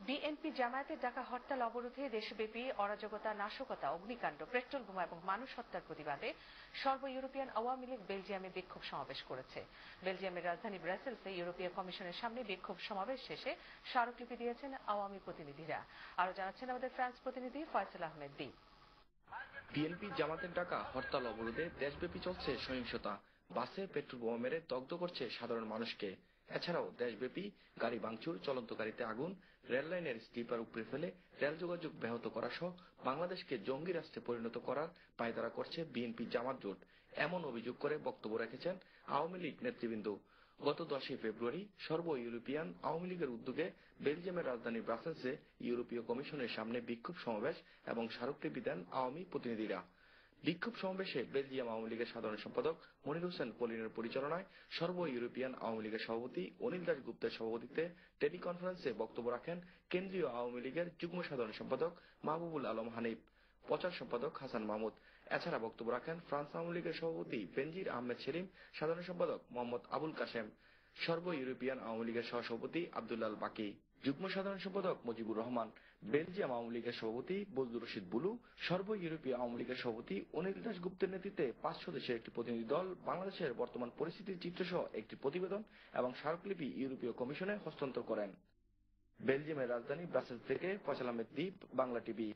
BNP জামায়াতের ডাকা হরতাল অবরোধে দেশব্যাপী অরাজকতা, নাশকতা, অগ্নিকাণ্ড, পেট্রোল বোমা এবং মানুষ হত্যার প্রতিবাদে সর্ব ইউরোপিয়ান আওয়ামী লীগ বেলজিয়ামে বিক্ষোভ সমাবেশ করেছে। বেলজিয়ামের রাজধানী ব্রাসেলসে ইউরোপীয় কমিশনের সামনে বিক্ষোভ সমাবেশ শেষে স্মারকলিপি দিয়েছেন আওয়ামী প্রতিনিধিরা। আরো জানাচ্ছেন আমাদের ফ্রান্স প্রতিনিধি ফয়সাল আহমেদ দ্বীপ। বিএনপি জামাতের ডাকা হরতাল অবরোধে দেশব্যাপী চলছে সহিংসতা। বাসে পেট্রোল বোমা মেরে দগ্ধ করছে সাধারণ মানুষকে। এছাড়াও দেশব্যাপী গাড়ি ভাঙচুর, চলন্ত গাড়িতে আগুন, রেল লাইনের স্লিপার উপড়ে ফেলে রেল যোগাযোগ ব্যাহত করা সহ বাংলাদেশকে জঙ্গি রাষ্ট্রে পরিণত করার পায়তারা করছে বিএনপি জামাত জোট, এমন অভিযোগ করে বক্তব্য রেখেছেন আওয়ামী লীগ নেতৃবৃন্দ। গত 10 ফেব্রুয়ারি সর্ব ইউরোপিয়ান আওয়ামী লীগের উদ্যোগে বেলজিয়ামের রাজধানী ব্রাসেলসে ইউরোপীয় কমিশনের সামনে বিক্ষোভ সমাবেশ এবং স্মারকলিপি দেন আওয়ামী প্রতিনিধিরা। বিক্ষোভ সমাবেশে বেলজিয়াম আওয়ামী লীগের সাধারণ সম্পাদক মনির হোসেন পলিনের পরিচালনায় সর্ব ইউরোপিয়ান আওয়ামী লীগের সভাপতি অনিল দাস গুপ্তের সভাপতিত্বে টেলিকনফারেন্সে বক্তব্য রাখেন কেন্দ্রীয় আওয়ামী লীগের যুগ্ম সাধারণ সম্পাদক মাহবুবুল আলম হানিফ, প্রচার সম্পাদক হাসান মাহমুদ। এছাড়া বক্তব্য রাখেন ফ্রান্স আওয়ামী লীগের সভাপতি বেনজির আহমেদ সেলিম, সাধারণ সম্পাদক মোহাম্মদ আবুল কাশেম, সর্ব ইউরোপিয়ান আওয়ামী লীগের সহসভাপতি আব্দুল্লাল বাকি, যুগ্ম সাধারণ সম্পাদক মুজিবুর রহমান, বেলজিয়াম আওয়ামী লীগের সভাপতি বজলুর রশিদ বুলু, সর্ব ইউরোপীয় আওয়ামী লীগের সভাপতি অনিল দাস গুপ্তের নেতৃত্বে 5 সদস্যের একটি প্রতিনিধি দল বাংলাদেশের বর্তমান পরিস্থিতির চিত্রসহ একটি প্রতিবেদন এবং স্মারকলিপি ইউরোপীয় কমিশনে হস্তান্তর করেন। বেলজিয়ামের রাজধানী ব্রাসেলস থেকে ফয়সাল আহমেদ দ্বীপ, বাংলা টিভি।